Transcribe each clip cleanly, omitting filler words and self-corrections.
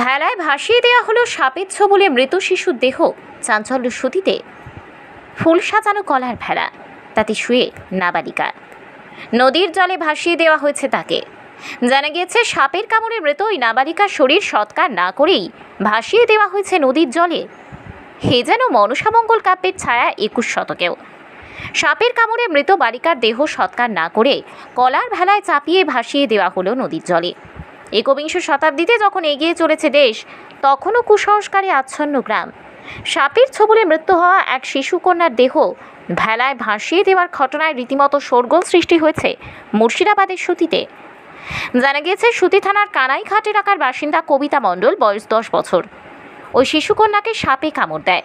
ভেলায় ভাসিয়ে দেওয়া হলো সাপের ছোবলে মৃত শিশুর দেহ। চাঞ্চল্য সুতিতে ফুল সাজানো কলার ভেলা, তাতে শুয়ে নাবালিকা। নদীর জলে ভাসিয়ে দেওয়া হয়েছে তাকে। জানা গিয়েছে, সাপের কামড়ে মৃত ওই নাবালিকার শরীর সৎকার না করেই ভাসিয়ে দেওয়া হয়েছে নদীর জলে। হে যেন মনসামঙ্গল কাব্যের ছায়া 21 শতকেও। সাপের কামড়ে মৃত বালিকার দেহ সৎকার না করে কলার ভেলায় চাপিয়ে ভাসিয়ে দেওয়া হলো নদীর জলে। একবিংশ শতাব্দীতে যখন এগিয়ে চলেছে দেশ, তখনও কুসংস্কারে আচ্ছন্ন গ্রাম। সাপের ছোবলে মৃত্যু হওয়া এক শিশুকন্যার দেহ ভেলায় ভাসিয়ে দেওয়ার ঘটনায় রীতিমতো শোরগোল সৃষ্টি হয়েছে মুর্শিদাবাদের সুতিতে। জানা গিয়েছে, সুতি থানার কানাইঘাট এলাকার বাসিন্দা কবিতা মণ্ডল, বয়স 10 বছর। ওই শিশুকন্যাকে সাপে কামড় দেয়।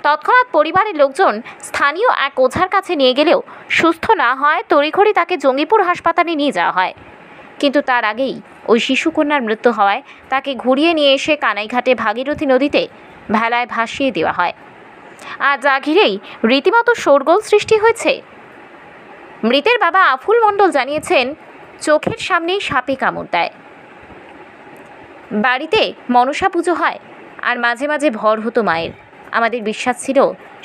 তৎক্ষণাৎ পরিবারের লোকজন স্থানীয় এক ওঝার কাছে নিয়ে গেলেও সুস্থ না হয় তড়িঘড়ি তাকে জঙ্গিপুর হাসপাতালে নিয়ে যাওয়া হয়। কিন্তু তার আগেই ওই শিশুকন্যার মৃত্যু হওয়ায় তাকে ঘুরিয়ে নিয়ে এসে কানাইঘাটে ভাগীরথী নদীতে ভেলায় ভাসিয়ে দেওয়া হয়। আর যা ঘিরেই রীতিমতো শোরগোল সৃষ্টি হয়েছে। মৃতের বাবা আফুল মণ্ডল জানিয়েছেন, চোখের সামনেই সাপে কামড় দেয়। বাড়িতে মনসা পুজো হয় আর মাঝে মাঝে ভর হতো মায়ের। আমাদের বিশ্বাস ছিল,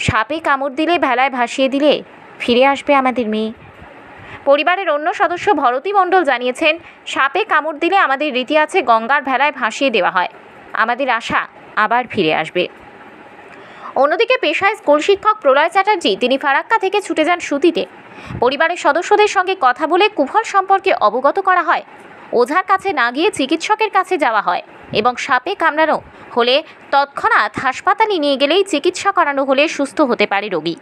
সাপে কামড় দিলে, ভেলায় ভাসিয়ে দিলে ফিরে আসবে আমাদের মেয়ে। পরিবারের অন্য সদস্য ভরতী মণ্ডল জানিয়েছেন, সাপে কামড় দিলে আমাদের রীতি আছে গঙ্গার ভেলায় ভাসিয়ে দেওয়া হয়। আমাদের আশা আবার ফিরে আসবে। অন্যদিকে পেশায় স্কুল শিক্ষক প্রলয় চ্যাটার্জি, তিনি ফারাক্কা থেকে ছুটে যান সুতিতে। পরিবারের সদস্যদের সঙ্গে কথা বলে কুফল সম্পর্কে অবগত করা হয়। ওঝার কাছে না গিয়ে চিকিৎসকের কাছে যাওয়া হয় এবং সাপে কামড়ানো হলে তৎক্ষণাৎ হাসপাতালে নিয়ে গেলেই চিকিৎসা করানো হলে সুস্থ হতে পারে রোগী।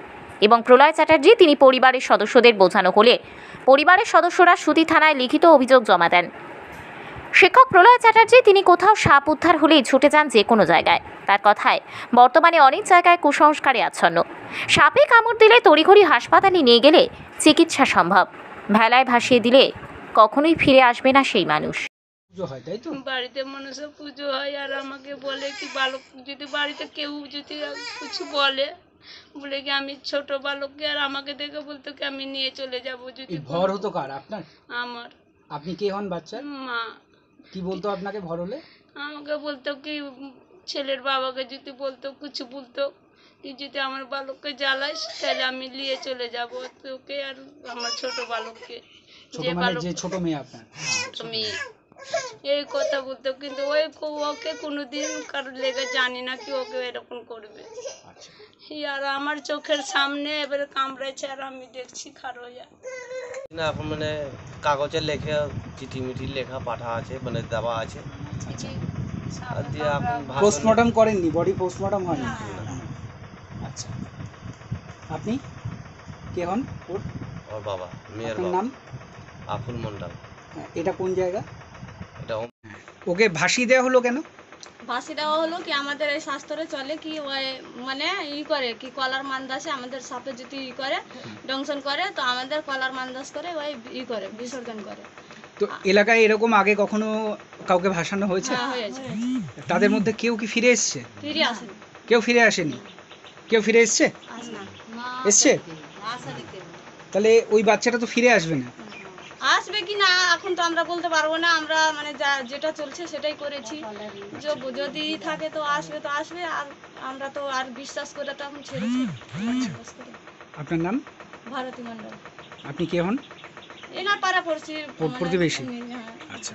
এবং প্রলয় চ্যাটার্জি, তিনি পরিবারের সদস্যদের বোঝানো হলে পরিবারের সদস্যরা সুতি থানায় লিখিত অভিযোগ জমা দেন। শিক্ষক প্রলয় চ্যাটার্জি, তিনি কোথাও সাপ উদ্ধার হলেই ছুটে যান যে কোনো জায়গায়। তার কথায় বর্তমানে অনেক জায়গায় কুসংস্কারে আচ্ছন্ন। সাপে কামড় দিলে তড়িঘড়ি হাসপাতালে নিয়ে গেলে চিকিৎসা সম্ভব। ভেলায় ভাসিয়ে দিলে কখনোই ফিরে আসবে না সেই মানুষ। পুজো হয়, তাই তো? বাড়িতে মনসা পুজো হয় আর আমাকে বলে কি, বালক যদি বাড়িতে কেউ যদি কিছু বলে কি আমি ছোট বালককে, আর আমাকে দেখে বলতো কি আমি নিয়ে চলে যাব। যদি ভর হতো কার? আপনার? আমার। আপনি কে হন বাচ্চা? মা। কি বলতো আপনাকে ভর হলে? আমাকে বলতো কি, ছেলের বাবাকে যদি বলতো, কিছু বলতো কি, যদি আমার বালককে জ্বালাইস তাহলে আমি নিয়ে চলে যাব তোকে আর আমার ছোট বালককে। ছোট মানে যে ছোট মেয়ে আপনার? আমি এই কথা বলতো, কিন্তু ওকে কোনোদিন কারোর লেগে জানি না কি ওকে এরকম করবে। আর আমার চোখের সামনে এবারে কামড়েছে আর আমি দেখছি খারো না, এখন মানে কাগজে লেখা, চিঠি মিঠি লেখা পাঠা আছে, মানে দেওয়া আছে। আর দিয়ে এখন পোস্টমর্টম করেননি? বডি পোস্টমর্টম হয়নি? আচ্ছা, আপনি কে হন? ওর বাবা, মেয়ের আপনার বাবা। নাম? আফুল মণ্ডল। এটা কোন জায়গা? এটা ওকে ভাসিয়ে দেওয়া হলো কেন? ভাসি দেওয়া হলো কি, আমাদের এই শাস্ত্রে চলে কি, ওই মানে করে কি, কলার মান্দাসে আমাদের সাপে যদি করে দংশন করে, তো আমাদের কলার মান্দাস করে ওই করে বিসর্জন করে। তো এলাকায় এরকম আগে কখনো কাউকে ভাসানো হয়েছে? হ্যাঁ, হয়েছে। তাদের মধ্যে কেউ কি ফিরে এসছে? ফিরে আসেনি। কেউ ফিরে আসেনি? কেউ ফিরে এসছে? এসছে? তাহলে ওই বাচ্চাটা তো ফিরে আসবে না। আসবে কি না এখন তো আমরা বলতে পারবো না। আমরা মানে যেটা চলছে সেটাই করেছি। যদি থাকে তো আসবে, তো আসবে। আর আমরা তো আর বিশ্বাস করে তো এখন ছেড়েছি। আপনার নাম? ভারতী মণ্ডল। আপনি কে হন? এনার পাড়া পড়ছি, প্রতিবেশী? হ্যাঁ। আচ্ছা।